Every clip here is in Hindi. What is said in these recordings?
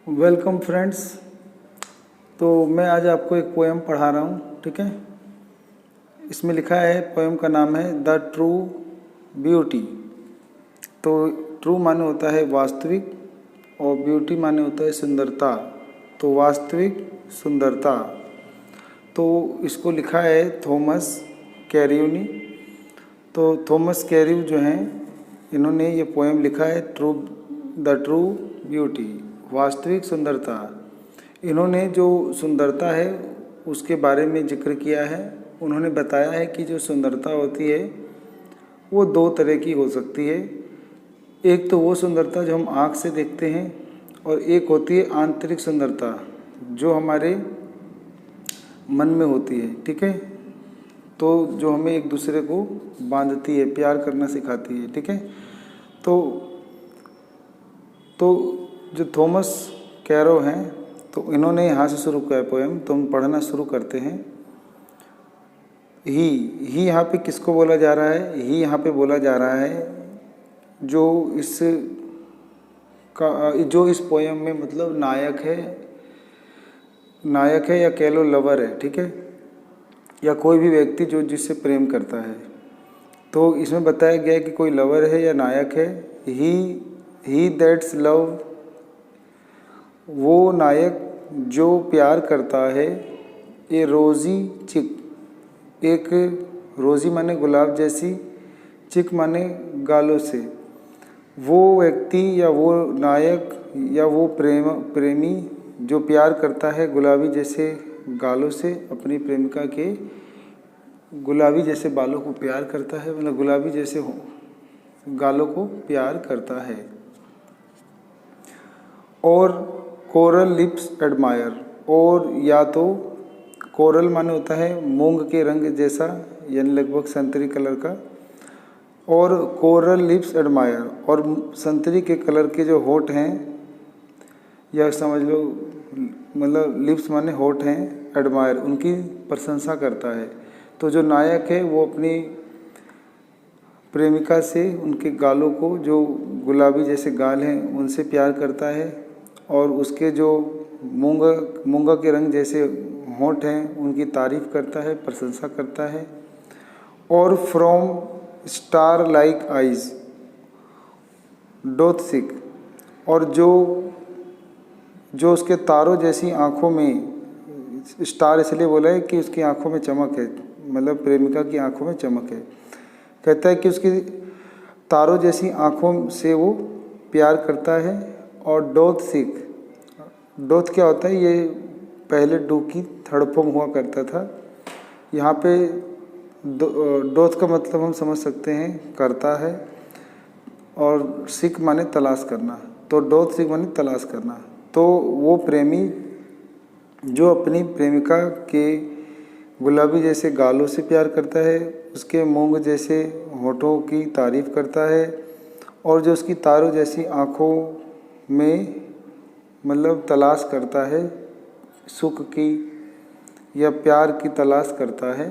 Welcome friends. तो मैं आज आपको एक पोएम पढ़ा रहा हूँ, ठीक है। इसमें लिखा है, पोएम का नाम है द ट्रू ब्यूटी। तो ट्रू माने होता है वास्तविक और ब्यूटी माने होता है सुंदरता। तो वास्तविक सुंदरता, तो इसको लिखा है थॉमस कैरियो ने। तो थॉमस कैरियो जो हैं, इन्होंने ये पोएम लिखा है द ट्रू ब्यूटी, वास्तविक सुंदरता। इन्होंने जो सुंदरता है उसके बारे में जिक्र किया है। उन्होंने बताया है कि जो सुंदरता होती है वो दो तरह की हो सकती है। एक तो वो सुंदरता जो हम आँख से देखते हैं, और एक होती है आंतरिक सुंदरता जो हमारे मन में होती है, ठीक है। तो जो हमें एक दूसरे को बांधती है, प्यार करना सिखाती है, ठीक है। तो जो थॉमस कैरो हैं, तो इन्होंने यहाँ से शुरू किया है पोएम। तो हम पढ़ना शुरू करते हैं। ही यहाँ पे किसको बोला जा रहा है? ही यहाँ पे बोला जा रहा है जो इस पोएम में मतलब नायक है या कह लो लवर है, ठीक है, या कोई भी व्यक्ति जो जिससे प्रेम करता है। तो इसमें बताया गया है कि कोई लवर है या नायक है। ही दैट्स लव, वो नायक जो प्यार करता है। ए रोज़ी चिक, एक रोज़ी माने गुलाब जैसी, चिक माने गालों से। वो व्यक्ति या वो नायक या वो प्रेमी जो प्यार करता है गुलाबी जैसे गालों से, अपनी प्रेमिका के गुलाबी जैसे बालों को प्यार करता है, मतलब गुलाबी जैसे गालों को प्यार करता है। और कोरल लिप्स एडमायर, और या तो कोरल माने होता है मूंग के रंग जैसा, यानी लगभग संतरी कलर का। और कोरल लिप्स एडमायर, और संतरी के कलर के जो होठ हैं, या समझ लो मतलब लिप्स माने होठ हैं, एडमायर उनकी प्रशंसा करता है। तो जो नायक है वो अपनी प्रेमिका से उनके गालों को, जो गुलाबी जैसे गाल हैं, उनसे प्यार करता है। और उसके जो मूंगा के रंग जैसे होंठ हैं उनकी तारीफ करता है, प्रशंसा करता है। और फ्रॉम स्टार लाइक आइज डोथ सिक, और जो उसके तारों जैसी आँखों में, स्टार इसलिए बोला है कि उसकी आँखों में चमक है, मतलब प्रेमिका की आँखों में चमक है। कहता है कि उसकी तारों जैसी आँखों से वो प्यार करता है। और डोथ सिक, डोथ क्या होता है? ये पहले डू की थर्ड फॉर्म हुआ करता था। यहाँ पे डोथ का मतलब हम समझ सकते हैं करता है, और सिक माने तलाश करना। तो डोथ सिक माने तलाश करना। तो वो प्रेमी जो अपनी प्रेमिका के गुलाबी जैसे गालों से प्यार करता है, उसके मूंग जैसे होठों की तारीफ करता है, और जो उसकी तारों जैसी आँखों में मतलब तलाश करता है, सुख की या प्यार की तलाश करता है।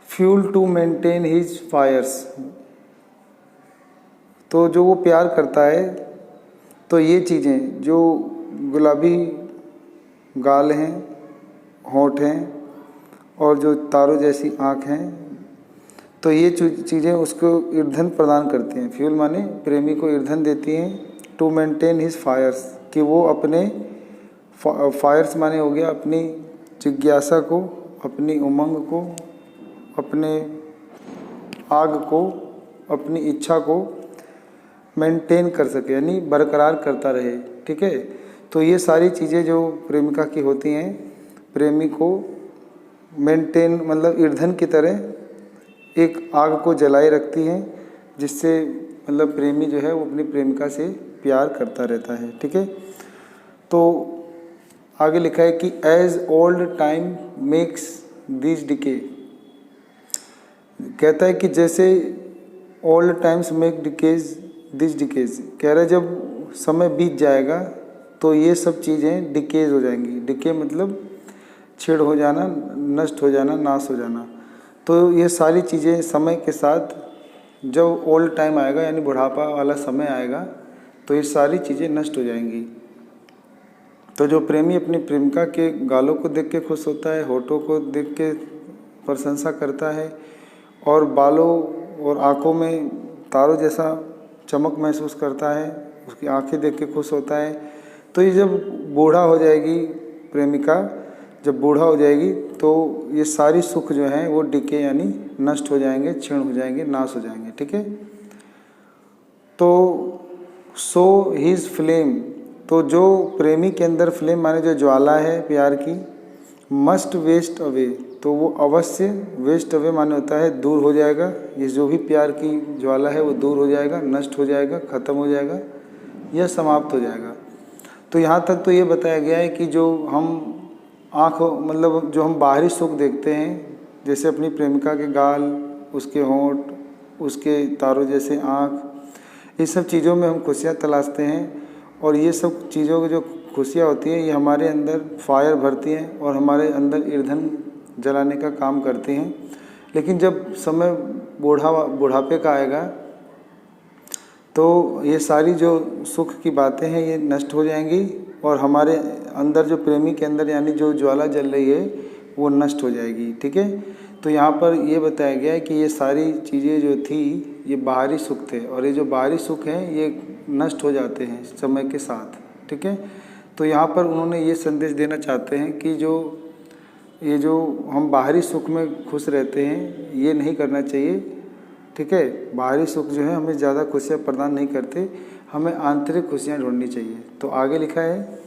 Fuel to maintain his fires, तो जो वो प्यार करता है, तो ये चीज़ें जो गुलाबी गाल हैं, होंठ हैं, और जो तारों जैसी आँख हैं, तो ये चीज़ें उसको ईंधन प्रदान करती हैं। फ्यूल माने प्रेमी को ईंधन देती हैं। टू मेंटेन हिज फायर्स, कि वो अपने फायर्स माने हो गया अपनी जिज्ञासा को, अपनी उमंग को, अपने आग को, अपनी इच्छा को मेंटेन कर सके, यानी बरकरार करता रहे, ठीक है। तो ये सारी चीज़ें जो प्रेमिका की होती हैं, प्रेमी को मेंटेन मतलब ईंधन की तरह एक आग को जलाए रखती हैं, जिससे मतलब प्रेमी जो है वो अपनी प्रेमिका से प्यार करता रहता है, ठीक है। तो आगे लिखा है कि as old time makes this decay, कहता है कि जैसे old times make decays this decays, कह रहा है जब समय बीत जाएगा तो ये सब चीज़ें डिकेज हो जाएंगी। डिके मतलब छेड़ हो जाना, नष्ट हो जाना, नाश हो जाना। तो ये सारी चीज़ें समय के साथ जब ओल्ड टाइम आएगा, यानी बुढ़ापा वाला समय आएगा, तो ये सारी चीज़ें नष्ट हो जाएंगी। तो जो प्रेमी अपनी प्रेमिका के गालों को देख के खुश होता है, होठों को देख के प्रशंसा करता है और बालों और आँखों में तारों जैसा चमक महसूस करता है, उसकी आंखें देख के खुश होता है, तो ये जब बूढ़ा हो जाएगी प्रेमिका, जब बूढ़ा हो जाएगी तो ये सारी सुख जो हैं वो डिके यानी नष्ट हो जाएंगे, क्षीण हो जाएंगे, नाश हो जाएंगे। ठीक है। तो सो हिज फ्लेम, तो जो प्रेमी के अंदर फ्लेम माने जो ज्वाला है प्यार की, मस्ट वेस्ट अवे, तो वो अवश्य वेस्ट अवे माने होता है दूर हो जाएगा। ये जो भी प्यार की ज्वाला है वो दूर हो जाएगा, नष्ट हो जाएगा, ख़त्म हो जाएगा, यह समाप्त हो जाएगा। तो यहाँ तक तो ये बताया गया है कि जो हम मतलब जो हम बाहरी सुख देखते हैं, जैसे अपनी प्रेमिका के गाल, उसके होंठ, उसके तारों जैसे आँख, ये सब चीज़ों में हम खुशियाँ तलाशते हैं और ये सब चीज़ों की जो खुशियाँ होती हैं ये हमारे अंदर फायर भरती हैं और हमारे अंदर ईंधन जलाने का काम करती हैं। लेकिन जब समय बुढ़ापे का आएगा तो ये सारी जो सुख की बातें हैं ये नष्ट हो जाएंगी और हमारे अंदर जो प्रेमी के अंदर यानी जो ज्वाला जल रही है वो नष्ट हो जाएगी। ठीक है। तो यहाँ पर ये बताया गया है कि ये सारी चीज़ें जो थी ये बाहरी सुख थे और ये जो बाहरी सुख हैं ये नष्ट हो जाते हैं समय के साथ। ठीक है। तो यहाँ पर उन्होंने ये संदेश देना चाहते हैं कि ये जो हम बाहरी सुख में खुश रहते हैं ये नहीं करना चाहिए। ठीक है। बाहरी सुख जो है हमें ज़्यादा खुशियाँ प्रदान नहीं करते, हमें आंतरिक खुशियाँ ढूंढनी चाहिए। तो आगे लिखा है,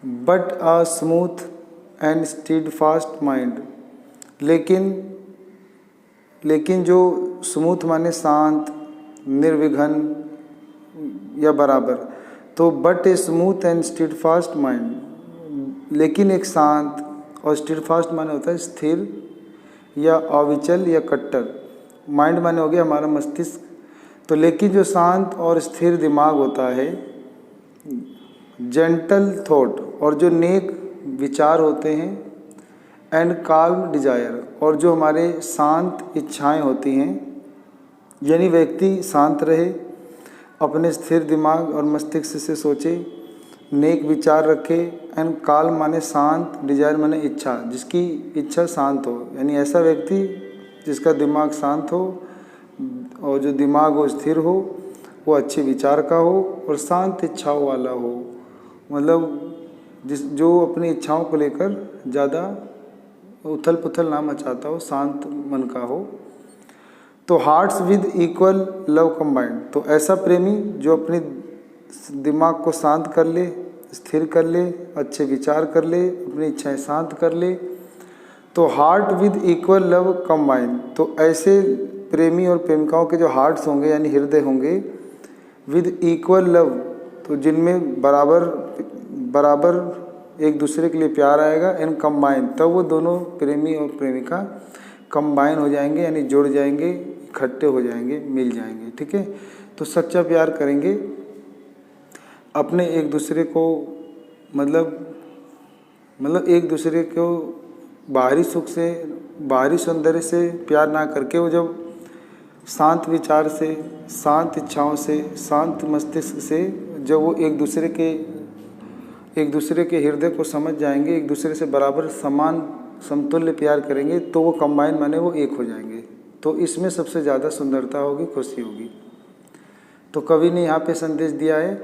but a smooth and steadfast mind, लेकिन जो स्मूथ माने शांत, निर्विघन या बराबर, तो but a smooth and steadfast mind, लेकिन एक शांत, और स्टीडफास्ट माने होता है स्थिर या अविचल या कट्टर, माइंड माने हो गया हमारा मस्तिष्क। तो लेकिन जो शांत और स्थिर दिमाग होता है, जेंटल थॉट, और जो नेक विचार होते हैं, एंड काल्म डिजायर, और जो हमारे शांत इच्छाएं होती हैं, यानी व्यक्ति शांत रहे, अपने स्थिर दिमाग और मस्तिष्क से सोचे, नेक विचार रखे, एंड काल्म माने शांत, डिजायर माने इच्छा, जिसकी इच्छा शांत हो, यानी ऐसा व्यक्ति जिसका दिमाग शांत हो और जो दिमाग हो स्थिर हो, वो अच्छे विचार का हो और शांत इच्छाओं वाला हो, मतलब जो अपनी इच्छाओं को लेकर ज़्यादा उथल पुथल ना मचाता हो, शांत मन का हो। तो hearts with equal love combined, तो ऐसा प्रेमी जो अपने दिमाग को शांत कर ले, स्थिर कर ले, अच्छे विचार कर ले, अपनी इच्छाएं शांत कर ले, तो heart with equal love combined, तो ऐसे प्रेमी और प्रेमिकाओं के जो हार्ट्स होंगे यानी हृदय होंगे, विद इक्वल लव, तो जिनमें बराबर एक दूसरे के लिए प्यार आएगा, एंड कंबाइन, तब वो दोनों प्रेमी और प्रेमिका कंबाइन हो जाएंगे, यानी जुड़ जाएंगे, इकट्ठे हो जाएंगे, मिल जाएंगे। ठीक है। तो सच्चा प्यार करेंगे, अपने एक दूसरे को मतलब एक दूसरे को बाहरी सुख से, बाहरी सौंदर्य से प्यार ना करके, वो जब शांत विचार से, शांत इच्छाओं से, शांत मस्तिष्क से जब वो एक दूसरे के हृदय को समझ जाएंगे, एक दूसरे से बराबर समान समतुल्य प्यार करेंगे, तो वो कंबाइन माने वो एक हो जाएंगे। तो इसमें सबसे ज़्यादा सुंदरता होगी, खुशी होगी। तो कवि ने यहाँ पे संदेश दिया है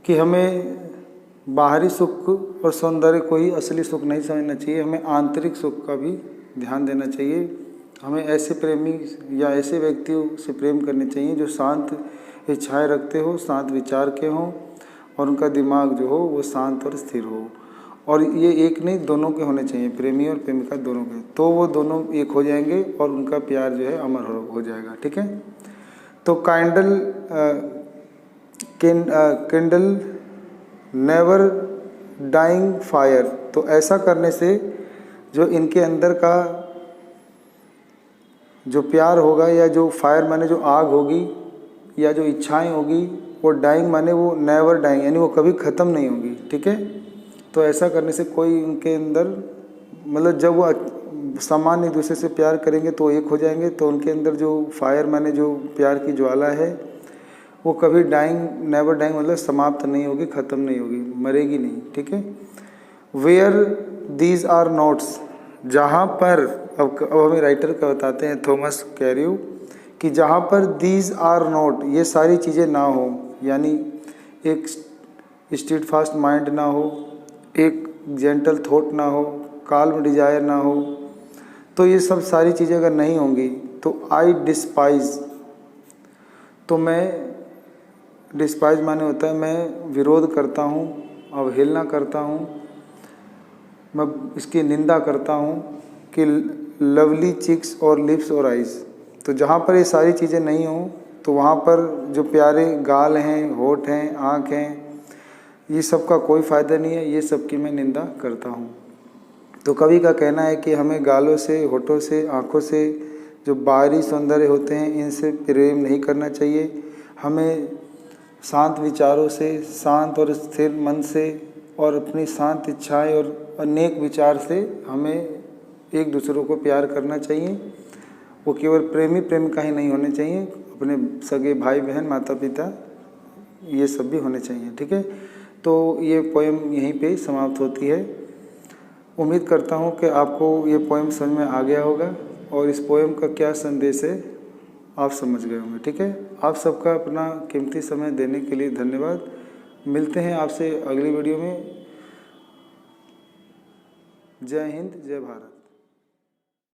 कि हमें बाहरी सुख और सौंदर्य को ही असली सुख नहीं समझना चाहिए, हमें आंतरिक सुख का भी ध्यान देना चाहिए। हमें ऐसे प्रेमी या ऐसे व्यक्तियों से प्रेम करने चाहिए जो शांत इच्छाएं रखते हो, शांत विचार के हों और उनका दिमाग जो हो वो शांत और स्थिर हो। और ये एक नहीं, दोनों के होने चाहिए, प्रेमी और प्रेमिका दोनों के, तो वो दोनों एक हो जाएंगे और उनका प्यार जो है अमर हो जाएगा। ठीक है। तो कैंडल नेवर डाइंग फायर, तो ऐसा करने से जो इनके अंदर का जो प्यार होगा, या जो फायर माने जो आग होगी, या जो इच्छाएं होगी, वो डाइंग माने वो नेवर डाइंग, यानी वो कभी ख़त्म नहीं होगी। ठीक है। तो ऐसा करने से कोई उनके अंदर, मतलब जब वो सामान्य एक दूसरे से प्यार करेंगे तो एक हो जाएंगे, तो उनके अंदर जो फायर माने जो प्यार की ज्वाला है वो कभी डाइंग नेवर डाइंग मतलब समाप्त नहीं होगी, ख़त्म नहीं होगी, मरेगी नहीं, ठीक है। वेयर दीज आर नोट्स, जहाँ पर, अब हमें राइटर का बताते हैं थॉमस कैरियो कि जहाँ पर दीज आर नोट, ये सारी चीज़ें ना हो, यानी एक स्टीड फास्ट माइंड ना हो, एक जेंटल थॉट ना हो, काल्म डिजायर ना हो, तो ये सब सारी चीज़ें अगर नहीं होंगी तो आई डिस्पाइज, तो मैं, डिस्पाइज माने होता है मैं विरोध करता हूँ, अवहेलना करता हूँ, मैं इसकी निंदा करता हूँ कि लवली चिक्स और लिप्स और आइज़, तो जहाँ पर ये सारी चीज़ें नहीं हों तो वहाँ पर जो प्यारे गाल हैं, होठ हैं, आँख हैं, ये सब का कोई फ़ायदा नहीं है, ये सब की मैं निंदा करता हूँ। तो कवि का कहना है कि हमें गालों से, होठों से, आँखों से जो बाहरी सौंदर्य होते हैं इनसे प्रेम नहीं करना चाहिए, हमें शांत विचारों से, शांत और स्थिर मन से और अपनी शांत इच्छाएं और अनेक विचार से हमें एक दूसरों को प्यार करना चाहिए। वो केवल प्रेमी प्रेम का ही नहीं होने चाहिए, अपने सगे भाई बहन, माता पिता, ये सब भी होने चाहिए, ठीक है। तो ये पोएम यहीं पे समाप्त होती है। उम्मीद करता हूँ कि आपको ये पोएम समझ में आ गया होगा और इस पोएम का क्या संदेश है आप समझ गए होंगे, ठीक है। आप सबका अपना कीमती समय देने के लिए धन्यवाद। मिलते हैं आपसे अगली वीडियो में। जय हिंद, जय भारत।